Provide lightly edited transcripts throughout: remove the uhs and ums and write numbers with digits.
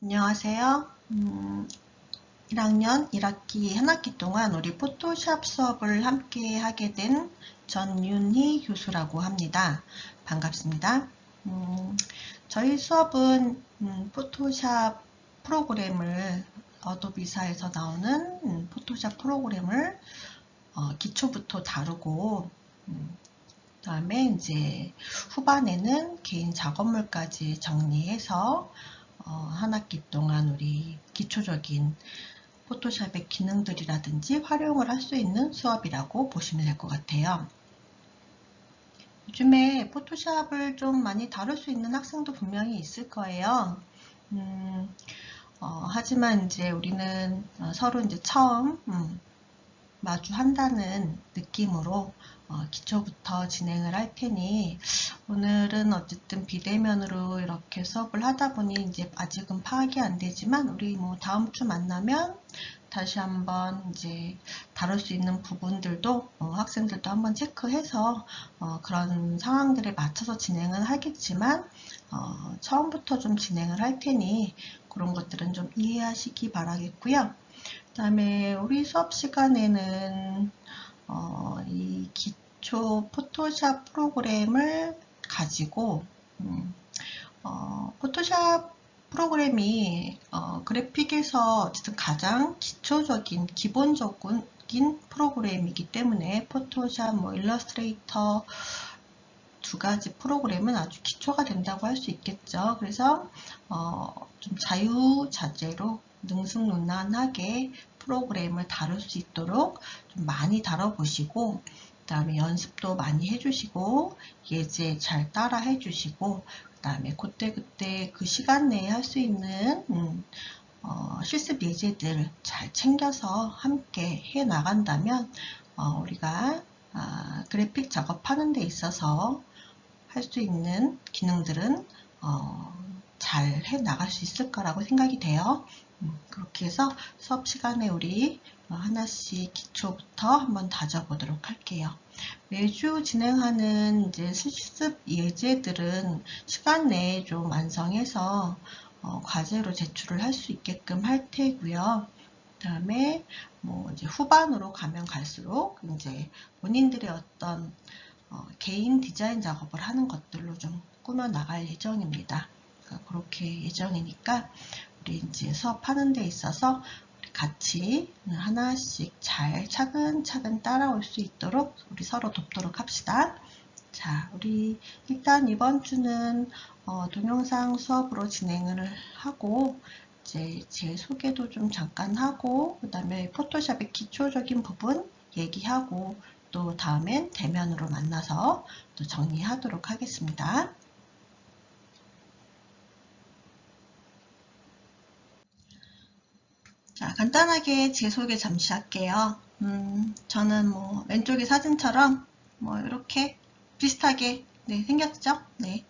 안녕하세요. 1학년 1학기 한 학기 동안 우리 포토샵 수업을 함께 하게 된 전윤희 교수라고 합니다. 반갑습니다. 저희 수업은 포토샵 프로그램을 어도비사에서 나오는 포토샵 프로그램을 기초부터 다루고 그다음에 이제 후반에는 개인 작업물까지 정리해서 한 학기 동안 우리 기초적인 포토샵의 기능들이라든지 활용을 할 수 있는 수업이라고 보시면 될 것 같아요. 요즘에 포토샵을 좀 많이 다룰 수 있는 학생도 분명히 있을 거예요. 하지만 이제 우리는 서로 이제 처음 마주한다는 느낌으로 기초부터 진행을 할 테니 오늘은 어쨌든 비대면으로 이렇게 수업을 하다 보니 이제 아직은 파악이 안 되지만 우리 뭐 다음 주 만나면 다시 한번 이제 다룰 수 있는 부분들도 학생들도 한번 체크해서 그런 상황들에 맞춰서 진행을 하겠지만 처음부터 좀 진행을 할 테니 그런 것들은 좀 이해하시기 바라겠고요. 그 다음에 우리 수업 시간에는 이 기초 포토샵 프로그램을 가지고 포토샵 프로그램이 그래픽에서 어쨌든 가장 기초적인 기본적인 프로그램이기 때문에 포토샵, 일러스트레이터 두 가지 프로그램은 아주 기초가 된다고 할 수 있겠죠. 그래서 좀 자유자재로 능수능란하게 프로그램을 다룰 수 있도록 좀 많이 다뤄보시고 그 다음에 연습도 많이 해주시고 예제 잘 따라 해주시고 그 다음에 그때그때 그 시간 내에 할 수 있는 실습 예제들 잘 챙겨서 함께 해 나간다면 우리가 그래픽 작업하는 데 있어서 할 수 있는 기능들은 잘 해 나갈 수 있을 거라고 생각이 돼요. 그렇게 해서 수업 시간에 우리 하나씩 기초부터 한번 다져보도록 할게요. 매주 진행하는 이제 실습 예제들은 시간 내에 좀 완성해서 과제로 제출을 할 수 있게끔 할 테고요. 그 다음에 뭐 이제 후반으로 가면 갈수록 이제 본인들의 어떤 개인 디자인 작업을 하는 것들로 좀 꾸며 나갈 예정입니다. 그러니까 그렇게 예정이니까 우리 이제 수업하는 데 있어서 우리 같이 하나씩 잘 차근차근 따라올 수 있도록 우리 서로 돕도록 합시다. 자, 우리 일단 이번 주는 동영상 수업으로 진행을 하고 이제 제 소개도 좀 잠깐 하고 그 다음에 포토샵의 기초적인 부분 얘기하고 또 다음엔 대면으로 만나서 또 정리하도록 하겠습니다. 자, 간단하게 제 소개 잠시 할게요. 저는 뭐 왼쪽의 사진처럼 뭐 이렇게 비슷하게 생겼죠? 네.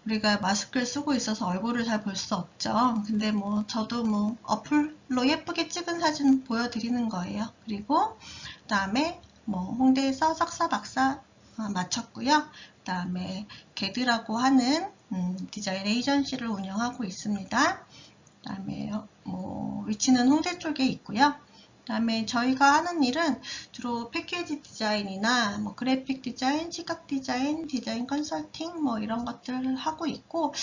우리가 마스크를 쓰고 있어서 얼굴을 잘 볼 수 없죠. 근데 뭐 저도 뭐 어플로 예쁘게 찍은 사진 보여드리는 거예요. 그리고 그 다음에 뭐 홍대에서 석사 박사 마쳤고요. 그 다음에 게드라고 하는 디자인 에이전시를 운영하고 있습니다. 그 다음에 뭐 위치는 홍대 쪽에 있고요. 그 다음에 저희가 하는 일은 주로 패키지 디자인이나 뭐 그래픽 디자인, 시각 디자인, 디자인 컨설팅 뭐 이런 것들을 하고 있고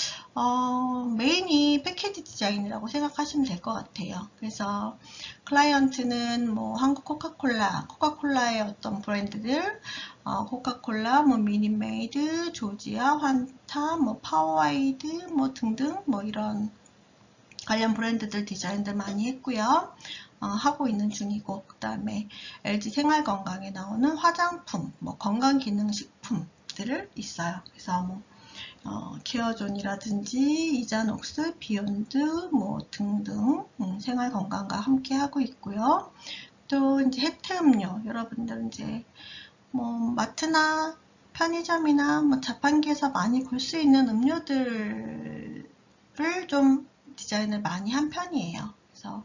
메인이 패키지 디자인이라고 생각하시면 될 것 같아요. 그래서 클라이언트는 뭐 한국 코카콜라의 어떤 브랜드들 코카콜라, 뭐 미니메이드, 조지아, 환타, 뭐 파워와이드 뭐 등등 뭐 이런 관련 브랜드들 디자인들 많이 했고요. 하고 있는 중이고 그 다음에 LG 생활건강에 나오는 화장품, 뭐 건강기능식품들을 있어요. 그래서 뭐 케어존이라든지 이자녹스, 비욘드 뭐 등등 생활건강과 함께 하고 있고요. 또 이제 혜태음료 여러분들 이제 뭐 마트나 편의점이나 뭐 자판기에서 많이 볼 수 있는 음료들을 좀 디자인을 많이 한 편이에요. 그래서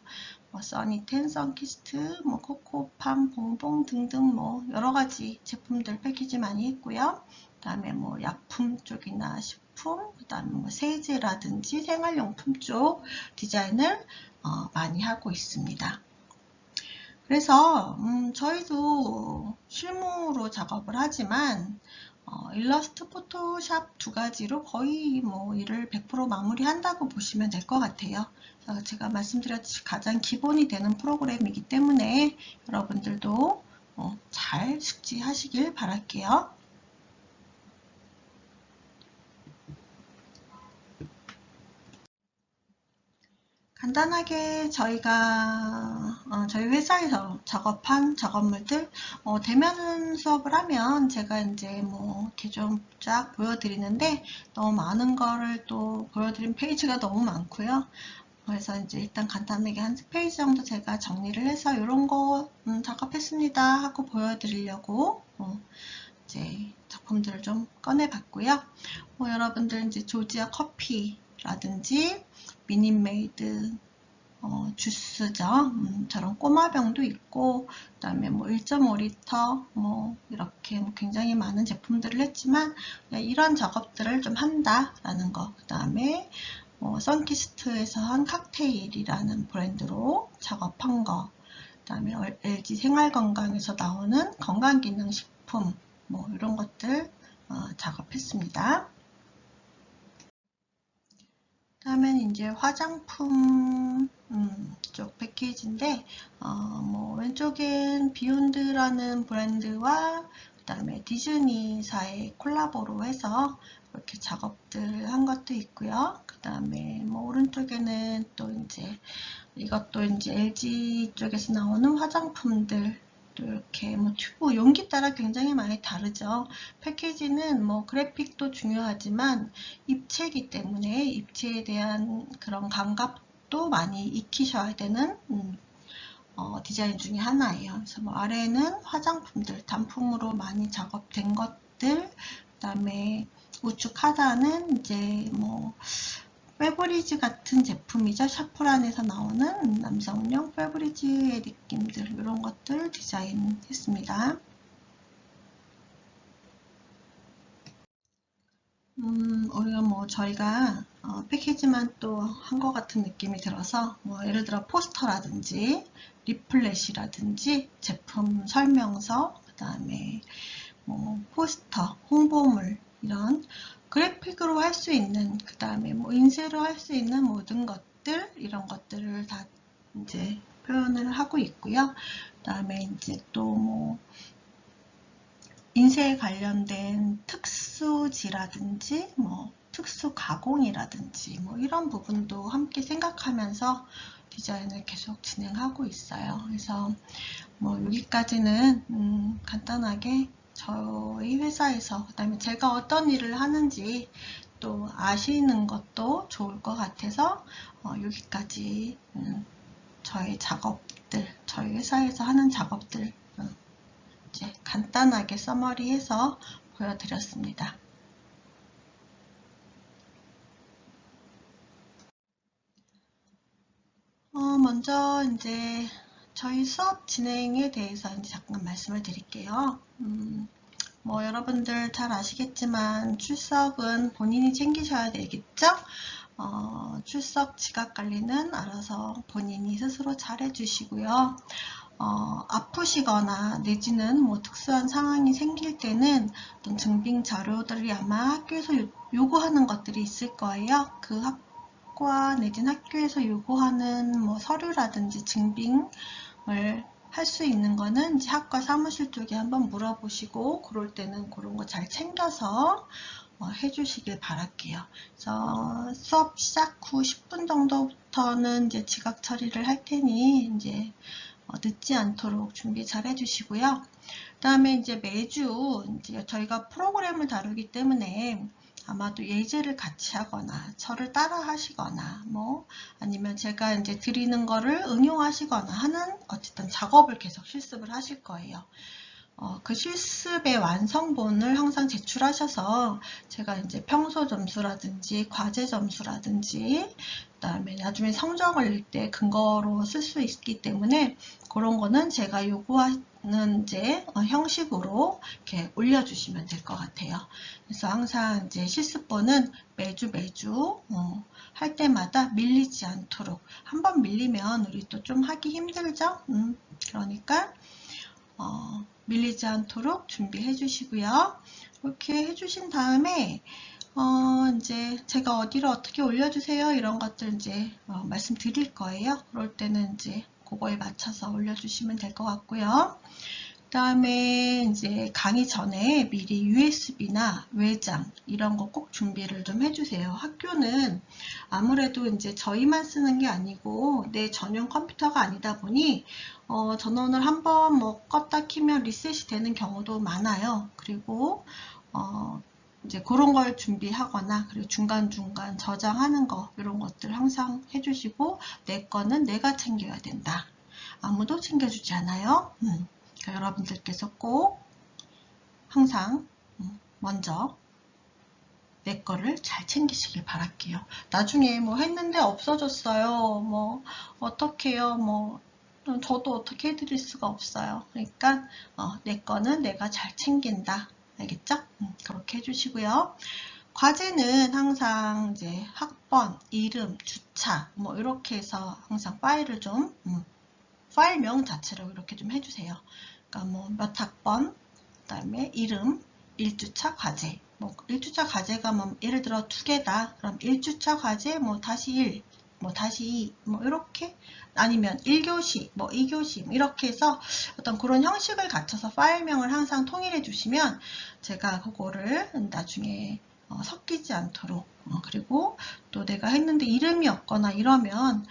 뭐 써니텐, 선키스트, 뭐 코코팜, 봉봉 등등 뭐 여러 가지 제품들 패키지 많이 했고요. 그다음에 뭐 약품 쪽이나 식품, 그다음에 뭐 세제라든지 생활용품 쪽 디자인을 많이 하고 있습니다. 그래서 저희도 실무로 작업을 하지만 일러스트, 포토샵 두 가지로 거의 뭐 일을 100% 마무리한다고 보시면 될 것 같아요. 제가 말씀드렸듯이 가장 기본이 되는 프로그램이기 때문에 여러분들도 잘 숙지하시길 바랄게요. 간단하게 저희가 저희 회사에서 작업한 작업물들 대면 수업을 하면 제가 이제 뭐 이렇게 좀 쫙 보여드리는데 너무 많은 거를 또 보여드린 페이지가 너무 많고요. 그래서 이제 일단 간단하게 한 페이지 정도 제가 정리를 해서 이런 거 작업했습니다 하고 보여드리려고 이제 작품들을 좀 꺼내봤고요. 여러분들 이제 조지아 커피라든지 미니메이드 주스죠. 저런 꼬마병도 있고, 그 다음에 뭐 1.5리터, 뭐 이렇게 뭐 굉장히 많은 제품들을 했지만 이런 작업들을 좀 한다라는 거. 그 다음에 선키스트에서 한 칵테일이라는 브랜드로 작업한 거. 그 다음에 LG 생활건강에서 나오는 건강기능식품, 뭐 이런 것들 작업했습니다. 다음엔 이제 화장품 쪽 패키지인데 뭐 왼쪽엔 비욘드라는 브랜드와 그 다음에 디즈니사의 콜라보로 해서 이렇게 작업들 한 것도 있고요. 그 다음에 뭐 오른쪽에는 또 이제 이것도 이제 LG 쪽에서 나오는 화장품들 또 이렇게 뭐 튜브 용기 따라 굉장히 많이 다르죠. 패키지는 뭐 그래픽도 중요하지만 입체이기 때문에 입체에 대한 그런 감각도 많이 익히셔야 되는 디자인 중에 하나예요. 그래서 뭐 아래에는 화장품들, 단품으로 많이 작업된 것들, 그 다음에 우측 하단은 이제 뭐 페브리즈 같은 제품이죠. 샤프란에서 나오는 남성용 페브리즈의 느낌들 이런 것들 디자인했습니다. 우리가 뭐 저희가 패키지만 또 한 것 같은 느낌이 들어서 뭐 예를 들어 포스터라든지 리플렛이라든지 제품 설명서 그 다음에 뭐 포스터, 홍보물 이런 그래픽으로 할 수 있는 그 다음에 뭐 인쇄로 할 수 있는 모든 것들 이런 것들을 다 이제 표현을 하고 있고요. 그 다음에 이제 또 뭐 인쇄에 관련된 특수지라든지 뭐 특수 가공이라든지 뭐 이런 부분도 함께 생각하면서 디자인을 계속 진행하고 있어요. 그래서 뭐 여기까지는 간단하게 저희 회사에서 그다음에 제가 어떤 일을 하는지 또 아시는 것도 좋을 것 같아서 여기까지 저희 작업들 저희 회사에서 하는 작업들 이제 간단하게 서머리해서 보여드렸습니다. 먼저 이제 저희 수업 진행에 대해서 이제 잠깐 말씀을 드릴게요. 뭐 여러분들 잘 아시겠지만 출석은 본인이 챙기셔야 되겠죠? 출석 지각 관리는 알아서 본인이 스스로 잘 해주시고요. 아프시거나 내지는 뭐 특수한 상황이 생길 때는 어떤 증빙 자료들이 아마 학교에서 요구하는 것들이 있을 거예요. 그 학과 내지는 학교에서 요구하는 뭐 서류라든지 증빙을 할 수 있는 거는 이제 학과 사무실 쪽에 한번 물어보시고 그럴 때는 그런 거 잘 챙겨서 해주시길 바랄게요. 그래서 수업 시작 후 10분 정도부터는 이제 지각 처리를 할 테니 이제 늦지 않도록 준비 잘 해주시고요. 그 다음에 이제 매주 이제 저희가 프로그램을 다루기 때문에 아마도 예제를 같이 하거나 저를 따라 하시거나 뭐 아니면 제가 이제 드리는 거를 응용하시거나 하는 어쨌든 작업을 계속 실습을 하실 거예요. 그 실습의 완성본을 항상 제출하셔서 제가 이제 평소 점수라든지 과제 점수라든지 그다음에 나중에 성적을 낼 때 근거로 쓸 수 있기 때문에 그런 거는 제가 요구하는 이제 형식으로 이렇게 올려주시면 될 것 같아요. 그래서 항상 이제 실습본은 매주 할 때마다 밀리지 않도록, 한번 밀리면 우리 또 좀 하기 힘들죠? 그러니까 밀리지 않도록 준비해 주시고요. 이렇게 해주신 다음에 이제 제가 어디를 어떻게 올려주세요 이런 것들 이제 말씀드릴 거예요. 그럴 때는 이제 그거에 맞춰서 올려주시면 될 것 같고요. 그 다음에 이제 강의 전에 미리 USB나 외장 이런 거 꼭 준비를 좀 해주세요. 학교는 아무래도 이제 저희만 쓰는 게 아니고 내 전용 컴퓨터가 아니다 보니 전원을 한번 뭐 껐다 키면 리셋이 되는 경우도 많아요. 그리고 이제 그런 걸 준비하거나 그리고 중간중간 저장하는 거 이런 것들 항상 해주시고 내 거는 내가 챙겨야 된다. 아무도 챙겨주지 않아요. 그러니까 여러분들께서 꼭 항상 먼저 내 거를 잘 챙기시길 바랄게요. 나중에 뭐 했는데 없어졌어요. 뭐 어떡해요. 뭐 저도 어떻게 해드릴 수가 없어요. 그러니까 내 거는 내가 잘 챙긴다. 알겠죠? 그렇게 해주시고요. 과제는 항상 이제 학번, 이름, 주차 뭐 이렇게 해서 항상 파일을 좀 파일명 자체로 이렇게 좀 해주세요. 그러니까 뭐 몇 학번, 그 다음에 이름, 1주차 과제. 뭐 1주차 과제가 뭐 예를 들어 2개다. 그럼 1주차 과제 뭐 다시 1, 뭐 다시 2, 뭐 이렇게 아니면 1교시, 뭐 2교시 이렇게 해서 어떤 그런 형식을 갖춰서 파일명을 항상 통일해 주시면 제가 그거를 나중에 섞이지 않도록 그리고 또 내가 했는데 이름이 없거나 이러면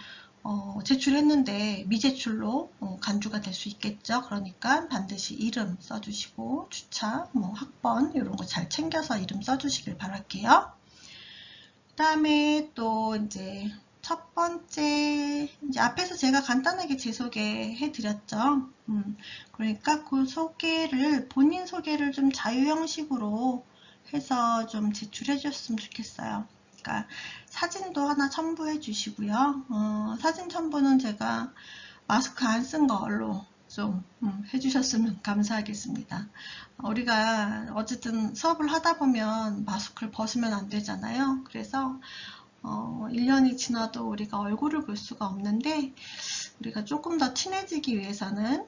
제출했는데 미제출로 간주가 될 수 있겠죠. 그러니까 반드시 이름 써주시고 주차, 뭐 학번 이런 거 잘 챙겨서 이름 써주시길 바랄게요. 그 다음에 또 이제 첫 번째 이제 앞에서 제가 간단하게 제 소개해 드렸죠. 그러니까 그 소개를 본인 소개를 좀 자유 형식으로 해서 좀 제출해 주셨으면 좋겠어요. 그러니까 사진도 하나 첨부해 주시고요. 사진 첨부는 제가 마스크 안 쓴 걸로 좀 해주셨으면 감사하겠습니다. 우리가 어쨌든 수업을 하다 보면 마스크를 벗으면 안 되잖아요. 그래서 1년이 지나도 우리가 얼굴을 볼 수가 없는데 우리가 조금 더 친해지기 위해서는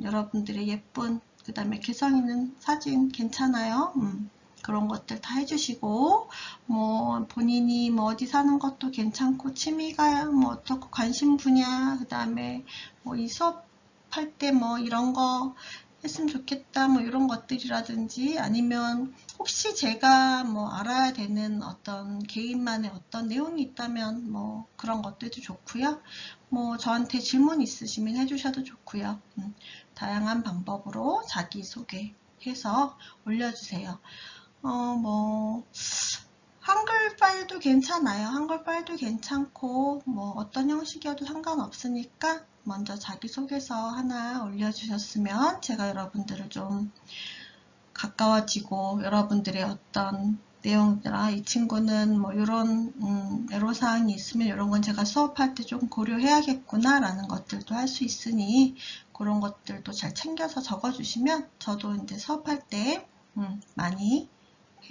여러분들의 예쁜 그 다음에 개성 있는 사진 괜찮아요? 그런 것들 다 해주시고 뭐 본인이 뭐 어디 사는 것도 괜찮고 취미가 뭐 어떻고 관심 분야 그 다음에 뭐 이 수업할 때 뭐 이런 거 했으면 좋겠다 뭐 이런 것들이라든지 아니면 혹시 제가 뭐 알아야 되는 어떤 개인만의 어떤 내용이 있다면 뭐 그런 것들도 좋고요. 뭐 저한테 질문 있으시면 해주셔도 좋고요. 다양한 방법으로 자기소개해서 올려주세요. 뭐 한글 파일도 괜찮아요. 한글 파일도 괜찮고 뭐 어떤 형식이어도 상관없으니까 먼저 자기소개서 하나 올려주셨으면 제가 여러분들을 좀 가까워지고 여러분들의 어떤 내용들, 이 친구는 뭐 이런 애로사항이 있으면 이런 건 제가 수업할 때 좀 고려해야겠구나 라는 것들도 할 수 있으니 그런 것들도 잘 챙겨서 적어주시면 저도 이제 수업할 때 많이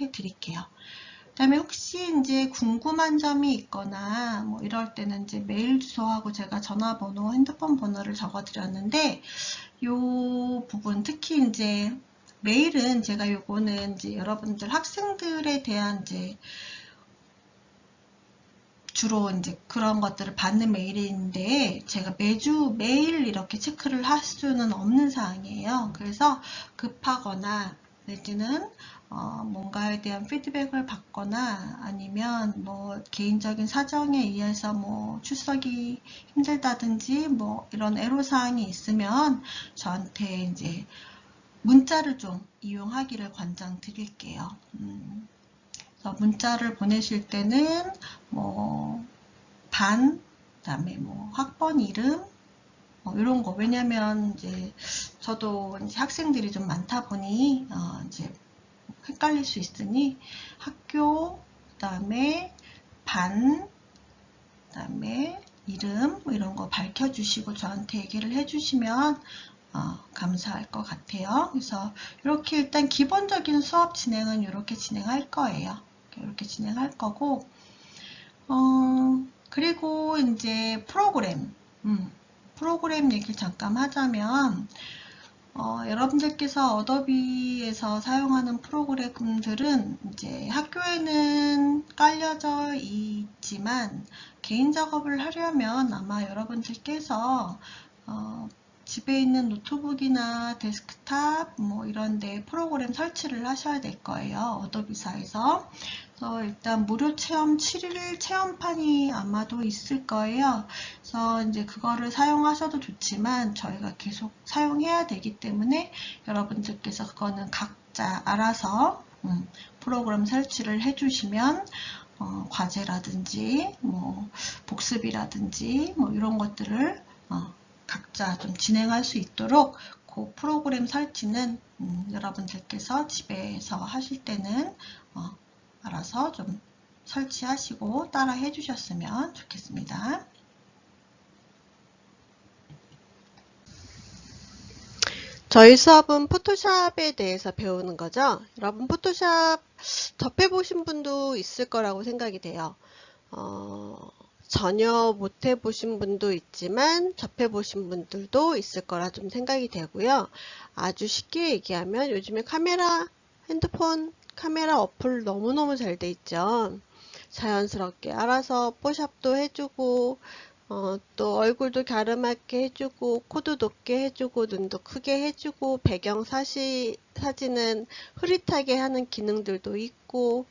해드릴게요. 그 다음에 혹시 이제 궁금한 점이 있거나 뭐 이럴 때는 이제 메일 주소하고 제가 전화번호, 핸드폰 번호를 적어드렸는데 요 부분 특히 이제 메일은 제가 요거는 이제 여러분들 학생들에 대한 이제 주로 이제 그런 것들을 받는 메일인데 제가 매일 이렇게 체크를 할 수는 없는 사항이에요. 그래서 급하거나 내지는 뭔가에 대한 피드백을 받거나 아니면 뭐 개인적인 사정에 의해서 뭐 출석이 힘들다든지 뭐 이런 애로사항이 있으면 저한테 이제 문자를 좀 이용하기를 권장드릴게요. 그래서 문자를 보내실 때는 뭐 반, 그다음에 뭐 학번 이름, 이런 거. 왜냐면 이제 저도 이제 학생들이 좀 많다 보니 이제 헷갈릴 수 있으니 학교, 그다음에 반, 그다음에 이름 뭐 이런 거 밝혀주시고 저한테 얘기를 해주시면 감사할 것 같아요. 그래서 이렇게 일단 기본적인 수업 진행은 이렇게 진행할 거예요. 이렇게 진행할 거고, 그리고 이제 프로그램 얘기를 잠깐 하자면, 여러분들께서 어도비에서 사용하는 프로그램들은 이제 학교에는 깔려져 있지만 개인 작업을 하려면 아마 여러분들께서 집에 있는 노트북이나 데스크탑 뭐 이런 데 프로그램 설치를 하셔야 될 거예요. 어도비사에서. 일단 무료 체험 7일 체험판이 아마도 있을 거예요. 그래서 이제 그거를 사용하셔도 좋지만 저희가 계속 사용해야 되기 때문에 여러분들께서 그거는 각자 알아서 프로그램 설치를 해주시면 과제라든지 뭐 복습이라든지 뭐 이런 것들을 각자 좀 진행할 수 있도록 그 프로그램 설치는 여러분들께서 집에서 하실 때는 알아서 좀 설치하시고 따라 해주셨으면 좋겠습니다. 저희 수업은 포토샵에 대해서 배우는 거죠. 여러분 포토샵 접해보신 분도 있을 거라고 생각이 돼요. 전혀 못 해보신 분도 있지만 접해보신 분들도 있을 거라 좀 생각이 되고요. 아주 쉽게 얘기하면 요즘에 핸드폰 카메라 어플 너무너무 잘 돼 있죠. 자연스럽게 알아서 뽀샵도 해주고 또 얼굴도 갸름하게 해주고 코도 높게 해주고 눈도 크게 해주고 배경 사진은 흐릿하게 하는 기능들도 있고,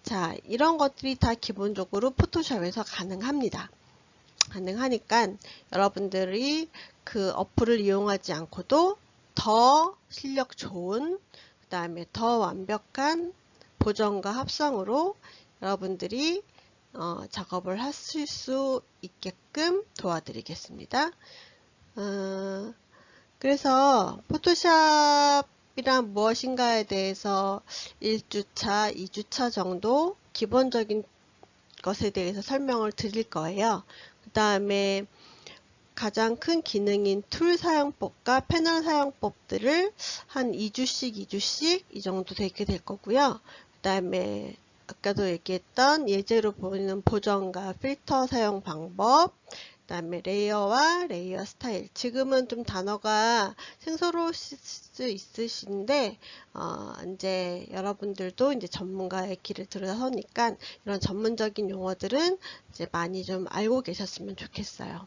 자, 이런 것들이 다 기본적으로 포토샵에서 가능합니다. 가능하니까 여러분들이 그 어플을 이용하지 않고도 더 실력 좋은, 그 다음에 더 완벽한 보정과 합성으로 여러분들이 작업을 하실 수 있게끔 도와드리겠습니다. 그래서 포토샵이란 무엇인가에 대해서 1주차, 2주차 정도 기본적인 것에 대해서 설명을 드릴 거예요. 그 다음에 가장 큰 기능인 툴 사용법과 패널 사용법들을 한 2주씩 이 정도 되게 될 거고요. 그 다음에 아까도 얘기했던 예제로 보이는 보정과 필터 사용 방법, 그 다음에 레이어와 레이어 스타일. 지금은 좀 단어가 생소로울 수 있으신데, 이제 여러분들도 이제 전문가의 길을 들어서니까 이런 전문적인 용어들은 이제 많이 좀 알고 계셨으면 좋겠어요.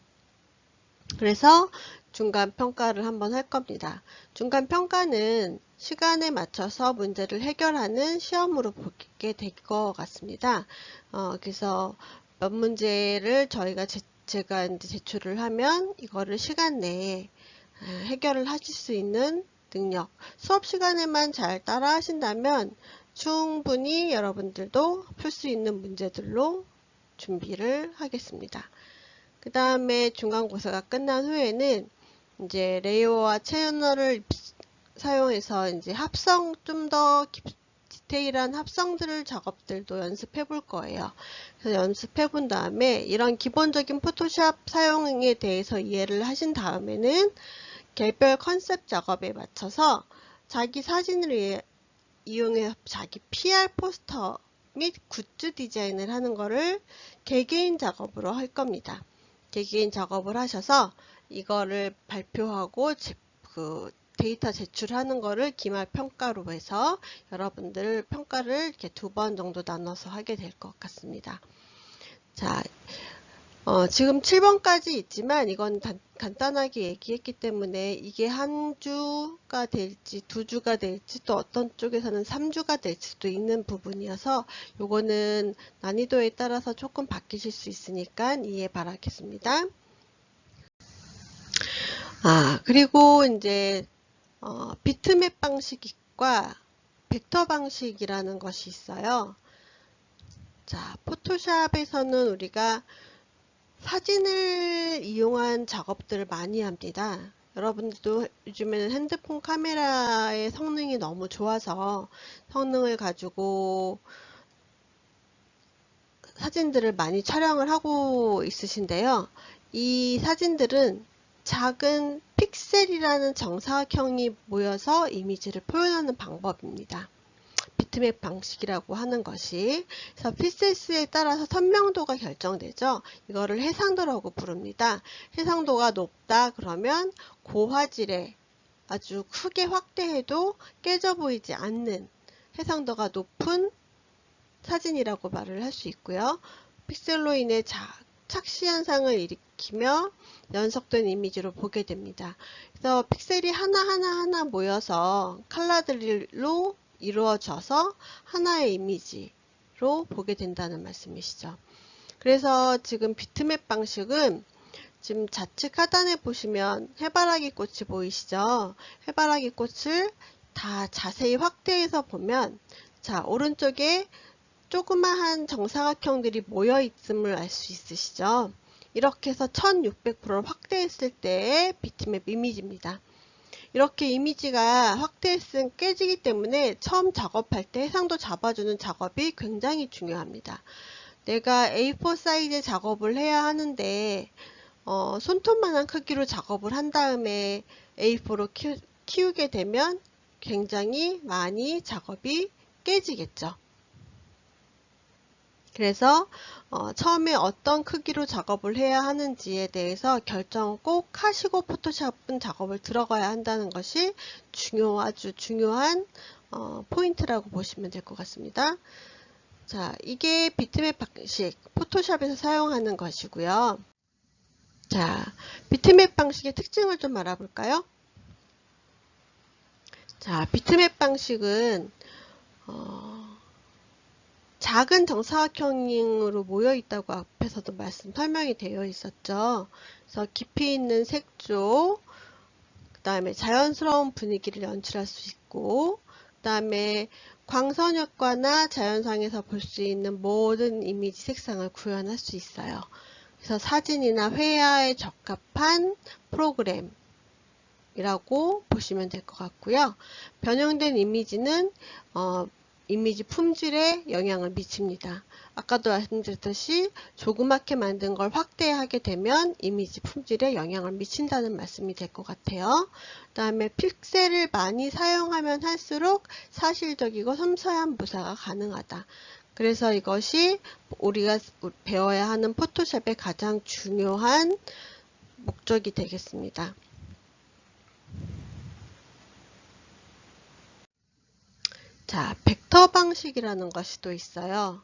그래서 중간 평가를 한번 할 겁니다. 중간 평가는 시간에 맞춰서 문제를 해결하는 시험으로 보게 될 것 같습니다. 그래서 몇 문제를 제가 이제 제출을 하면 이거를 시간 내에 해결을 하실 수 있는 능력, 수업 시간에만 잘 따라 하신다면 충분히 여러분들도 풀 수 있는 문제들로 준비를 하겠습니다. 그 다음에 중간고사가 끝난 후에는 이제 레이어와 채널을 사용해서 이제 좀 더 디테일한 합성들 작업들도 연습해 볼 거예요. 그래서 연습해 본 다음에 이런 기본적인 포토샵 사용에 대해서 이해를 하신 다음에는 개별 컨셉 작업에 맞춰서 자기 사진을 이용해서 자기 PR 포스터 및 굿즈 디자인을 하는 거를 개개인 작업으로 할 겁니다. 개개인 작업을 하셔서 이거를 발표하고 그 데이터 제출하는 거를 기말 평가로 해서 여러분들 평가를 이렇게 2번 정도 나눠서 하게 될 것 같습니다. 자, 지금 7번까지 있지만 이건 간단하게 얘기했기 때문에 이게 한 주가 될지 2주가 될지 또 어떤 쪽에서는 3주가 될 수도 있는 부분이어서 요거는 난이도에 따라서 조금 바뀌실 수 있으니까 이해 바라겠습니다. 그리고 이제 비트맵 방식과 벡터 방식이라는 것이 있어요. 자, 포토샵에서는 우리가 사진을 이용한 작업들을 많이 합니다. 여러분들도 요즘에는 핸드폰 카메라의 성능이 너무 좋아서 성능을 가지고 사진들을 많이 촬영을 하고 있으신데요. 이 사진들은 작은 픽셀이라는 정사각형이 모여서 이미지를 표현하는 방법입니다. 비트맵 방식이라고 하는 것이, 그래서 픽셀 수에 따라서 선명도가 결정되죠. 이거를 해상도라고 부릅니다. 해상도가 높다 그러면 고화질의 아주 크게 확대해도 깨져 보이지 않는 해상도가 높은 사진이라고 말을 할 수 있고요. 픽셀로 인해 착시 현상을 일으키며 연속된 이미지로 보게 됩니다. 그래서 픽셀이 하나하나 모여서 컬러들로 이루어져서 하나의 이미지로 보게 된다는 말씀이시죠. 그래서 지금 비트맵 방식은 지금 좌측 하단에 보시면 해바라기 꽃이 보이시죠? 해바라기 꽃을 다 자세히 확대해서 보면, 자, 오른쪽에 조그마한 정사각형들이 모여 있음을 알 수 있으시죠? 이렇게 해서 1600%를 확대했을 때의 비트맵 이미지입니다. 이렇게 이미지가 확대했으면 깨지기 때문에 처음 작업할 때 해상도 잡아주는 작업이 굉장히 중요합니다. 내가 A4 사이즈의 작업을 해야 하는데 손톱만한 크기로 작업을 한 다음에 A4로 키우게 되면 굉장히 많이 작업이 깨지겠죠. 그래서 처음에 어떤 크기로 작업을 해야 하는지에 대해서 결정을 꼭 하시고 포토샵은 작업을 들어가야 한다는 것이 아주 중요한 포인트라고 보시면 될 것 같습니다. 자, 이게 비트맵 방식, 포토샵에서 사용하는 것이고요. 자, 비트맵 방식의 특징을 좀 알아볼까요? 자, 비트맵 방식은 작은 정사각형으로 모여 있다고 앞에서도 설명이 되어 있었죠. 그래서 깊이 있는 색조, 그 다음에 자연스러운 분위기를 연출할 수 있고, 그 다음에 광선 효과나 자연상에서 볼 수 있는 모든 이미지 색상을 구현할 수 있어요. 그래서 사진이나 회화에 적합한 프로그램이라고 보시면 될 것 같고요. 변형된 이미지는 이미지 품질에 영향을 미칩니다. 아까도 말씀드렸듯이 조그맣게 만든 걸 확대하게 되면 이미지 품질에 영향을 미친다는 말씀이 될 것 같아요. 그 다음에 픽셀을 많이 사용하면 할수록 사실적이고 섬세한 묘사가 가능하다. 그래서 이것이 우리가 배워야 하는 포토샵의 가장 중요한 목적이 되겠습니다. 자, 벡터 방식이라는 것이 또 있어요.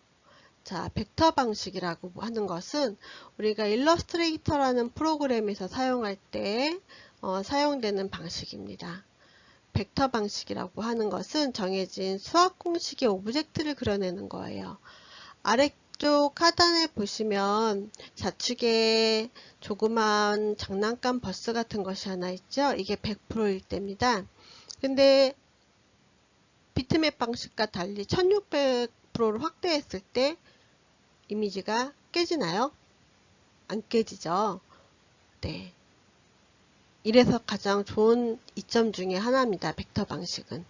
자, 벡터 방식이라고 하는 것은 우리가 일러스트레이터라는 프로그램에서 사용할 때 사용되는 방식입니다. 벡터 방식이라고 하는 것은 정해진 수학 공식의 오브젝트를 그려내는 거예요. 아래쪽 하단에 보시면 좌측에 조그만 장난감 버스 같은 것이 하나 있죠. 이게 100%일 때입니다. 근데 비트맵 방식과 달리 1600%를 확대했을 때 이미지가 깨지나요? 안 깨지죠. 네. 이래서 가장 좋은 이점 중에 하나입니다. 벡터 방식은.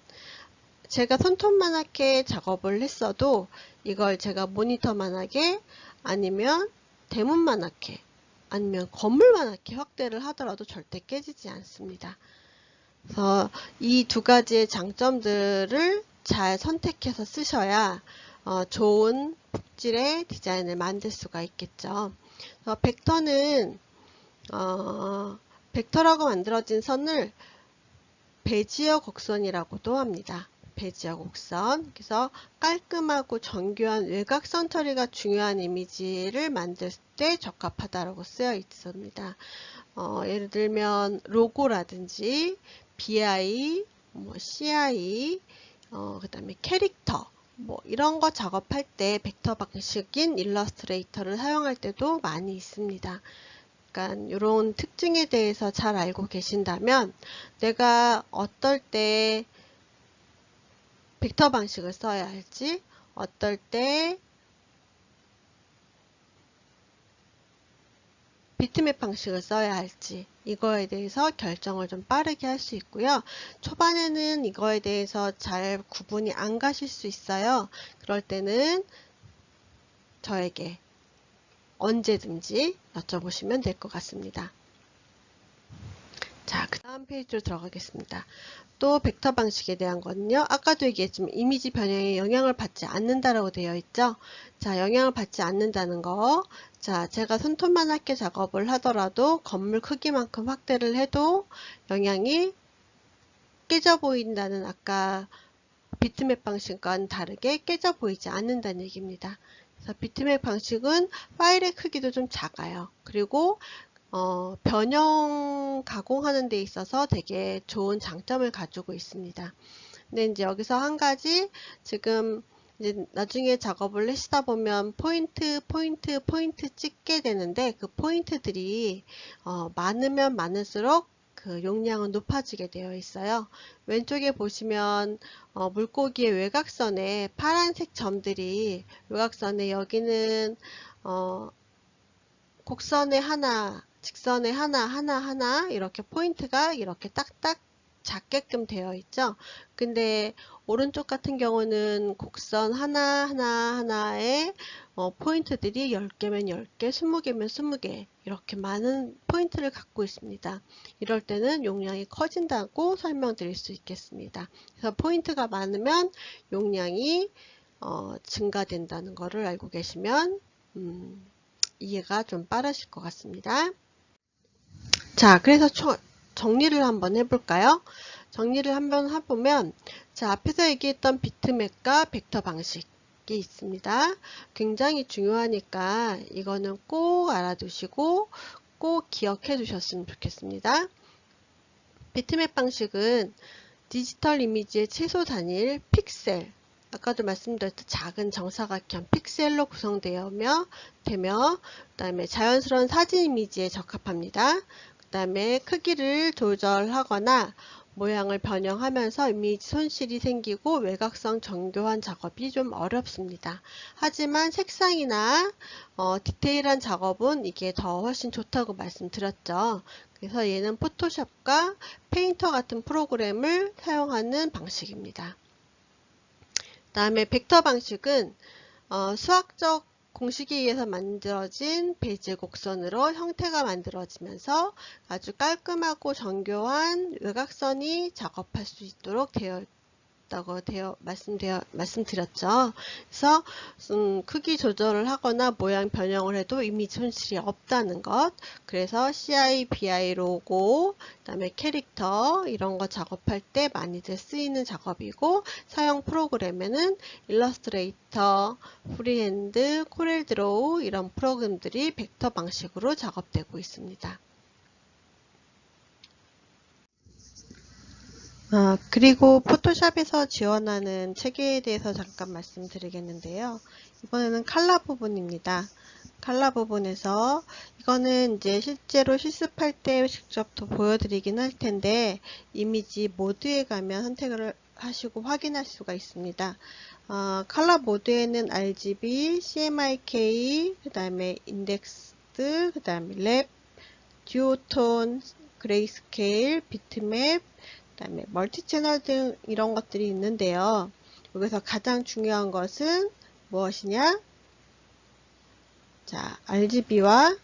제가 손톱만하게 작업을 했어도 이걸 제가 모니터만하게 아니면 대문만하게 아니면 건물만하게 확대를 하더라도 절대 깨지지 않습니다. 그래서 이 두 가지의 장점들을 잘 선택해서 쓰셔야 좋은 품질의 디자인을 만들 수가 있겠죠. 벡터는 벡터라고 만들어진 선을 베지어 곡선이라고도 합니다. 베지어 곡선. 그래서 깔끔하고 정교한 외곽선 처리가 중요한 이미지를 만들 때 적합하다고 쓰여 있습니다. 예를 들면 로고라든지 BI, CI, 그 다음에 캐릭터, 이런 거 작업할 때 벡터 방식인 일러스트레이터를 사용할 때도 많이 있습니다. 그러니까 이런 특징에 대해서 잘 알고 계신다면 내가 어떨 때 벡터 방식을 써야 할지, 어떨 때 비트맵 방식을 써야 할지 이거에 대해서 결정을 좀 빠르게 할 수 있고요. 초반에는 이거에 대해서 잘 구분이 안 가실 수 있어요. 그럴 때는 저에게 언제든지 여쭤보시면 될 것 같습니다. 자, 그 다음 페이지로 들어가겠습니다. 또 벡터 방식에 대한 거는요. 아까도 얘기했지만 이미지 변형에 영향을 받지 않는다라고 되어 있죠. 자, 영향을 받지 않는다는 거. 자, 제가 손톱만하게 작업을 하더라도 건물 크기만큼 확대를 해도 영향이 깨져 보인다는 아까 비트맵 방식과는 다르게 깨져 보이지 않는다는 얘기입니다. 그래서 비트맵 방식은 파일의 크기도 좀 작아요. 그리고 변형 가공하는 데 있어서 되게 좋은 장점을 가지고 있습니다. 근데 이제 여기서 한 가지 지금 이제 나중에 작업을 하시다 보면 포인트 찍게 되는데 그 포인트들이 많으면 많을수록 그 용량은 높아지게 되어 있어요. 왼쪽에 보시면 물고기의 외곽선에 파란색 점들이 외곽선에 여기는 곡선에 하나, 직선에 하나 이렇게 포인트가 이렇게 딱딱 작게끔 되어 있죠. 근데 오른쪽 같은 경우는 곡선 하나에 포인트들이 10개면 10개, 20개면 20개 이렇게 많은 포인트를 갖고 있습니다. 이럴 때는 용량이 커진다고 설명드릴 수 있겠습니다. 그래서 포인트가 많으면 용량이 증가된다는 것을 알고 계시면 이해가 좀 빠르실 것 같습니다. 자, 그래서 정리를 한번 해볼까요? 정리를 한번 해보면, 자, 앞에서 얘기했던 비트맵과 벡터 방식이 있습니다. 굉장히 중요하니까 이거는 꼭 알아두시고 꼭 기억해 두셨으면 좋겠습니다. 비트맵 방식은 디지털 이미지의 최소 단일 픽셀, 아까도 말씀드렸듯 작은 정사각형 픽셀로 구성되며 그 다음에 자연스러운 사진 이미지에 적합합니다. 그 다음에 크기를 조절하거나 모양을 변형하면서 이미지 손실이 생기고 외곽선 정교한 작업이 좀 어렵습니다. 하지만 색상이나 디테일한 작업은 이게 더 훨씬 좋다고 말씀드렸죠. 그래서 얘는 포토샵과 페인터 같은 프로그램을 사용하는 방식입니다. 그 다음에 벡터 방식은 수학적 공식에 의해서 만들어진 베이지 곡선으로 형태가 만들어지면서 아주 깔끔하고 정교한 외곽선이 작업할 수 있도록 되어 있다고 말씀드렸죠. 그래서 크기 조절을 하거나 모양 변형을 해도 이미지 손실이 없다는 것. 그래서 CI, BI 로고, 그다음에 캐릭터 이런 거 작업할 때 많이들 쓰이는 작업이고 사용 프로그램에는 일러스트레이터, 프리핸드, 코렐드로우 이런 프로그램들이 벡터 방식으로 작업되고 있습니다. 그리고 포토샵에서 지원하는 체계에 대해서 잠깐 말씀드리겠는데요. 이번에는 컬러 부분입니다. 컬러 부분에서 이거는 이제 실제로 실습할 때 직접 더 보여드리긴 할 텐데 이미지 모드에 가면 선택을 하시고 확인할 수가 있습니다. 컬러 모드에는 RGB, CMYK, 그 다음에 인덱스, 그 다음에 랩, 듀오톤, 그레이스케일, 비트맵, 그 다음에 멀티 채널 등 이런 것들이 있는데요. 여기서 가장 중요한 것은 무엇이냐? 자, RGB와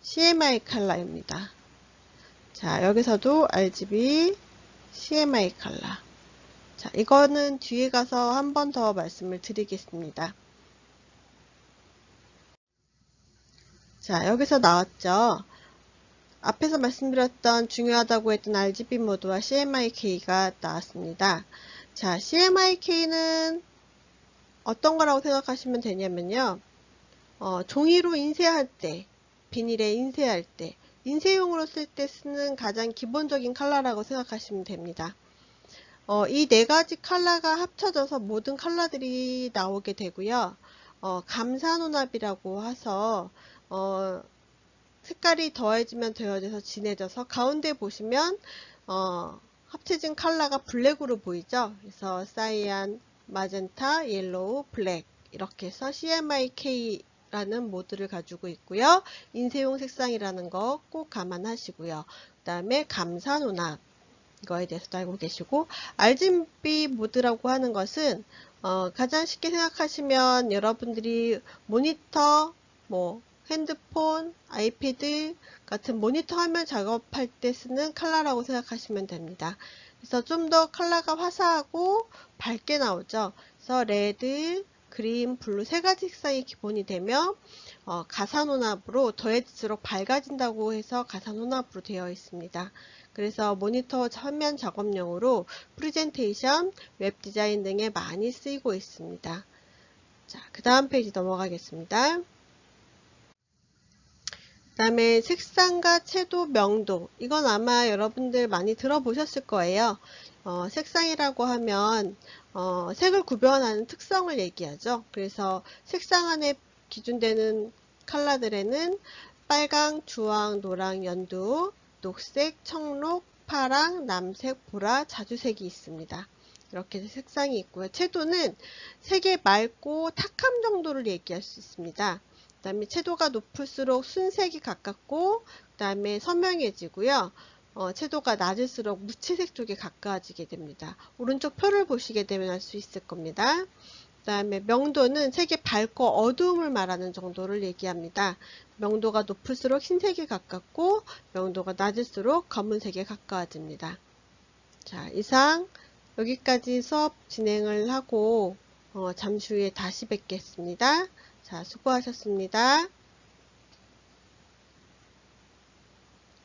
CMY 컬러입니다. 자, 여기서도 RGB, CMY 컬러. 자, 이거는 뒤에 가서 한 번 더 말씀을 드리겠습니다. 자, 여기서 나왔죠. 앞에서 말씀드렸던 중요하다고 했던 RGB 모드와 CMYK가 나왔습니다. 자, CMYK는 어떤 거라고 생각하시면 되냐면요. 종이로 인쇄할 때, 비닐에 인쇄할 때, 인쇄용으로 쓸 때 쓰는 가장 기본적인 컬러라고 생각하시면 됩니다. 이 네 가지 컬러가 합쳐져서 모든 컬러들이 나오게 되고요. 감산혼합이라고 해서 색깔이 더해지면 더해져서 진해져서 가운데 보시면 합쳐진 컬러가 블랙으로 보이죠. 그래서 사이안, 마젠타, 옐로우, 블랙 이렇게 해서 CMYK라는 모드를 가지고 있고요. 인쇄용 색상이라는 거 꼭 감안하시고요. 그 다음에 감산혼합 이거에 대해서도 알고 계시고, RGB 모드라고 하는 것은 가장 쉽게 생각하시면 여러분들이 모니터, 핸드폰, 아이패드 같은 모니터 화면 작업할 때 쓰는 컬러라고 생각하시면 됩니다. 그래서 좀 더 컬러가 화사하고 밝게 나오죠. 그래서 레드, 그린, 블루 세 가지 색상이 기본이 되며 가산혼합으로 더해질수록 밝아진다고 해서 가산혼합으로 되어 있습니다. 그래서 모니터 화면 작업용으로 프레젠테이션, 웹 디자인 등에 많이 쓰이고 있습니다. 자, 그 다음 페이지 넘어가겠습니다. 그 다음에 색상과 채도, 명도. 이건 아마 여러분들 많이 들어보셨을 거예요. 색상이라고 하면 색을 구별하는 특성을 얘기하죠. 그래서 색상 안에 기준되는 컬러들에는 빨강, 주황, 노랑, 연두, 녹색, 청록, 파랑, 남색, 보라, 자주색이 있습니다. 이렇게 색상이 있고요. 채도는 색의 맑고 탁함 정도를 얘기할 수 있습니다. 그 다음에 채도가 높을수록 순색이 가깝고 그 다음에 선명해지고요. 채도가 낮을수록 무채색 쪽에 가까워지게 됩니다. 오른쪽 표를 보시게 되면 알 수 있을 겁니다. 그 다음에 명도는 색의 밝고 어두움을 말하는 정도를 얘기합니다. 명도가 높을수록 흰색에 가깝고 명도가 낮을수록 검은색에 가까워집니다. 자, 이상 여기까지 수업 진행을 하고 잠시 후에 다시 뵙겠습니다. 자, 수고하셨습니다.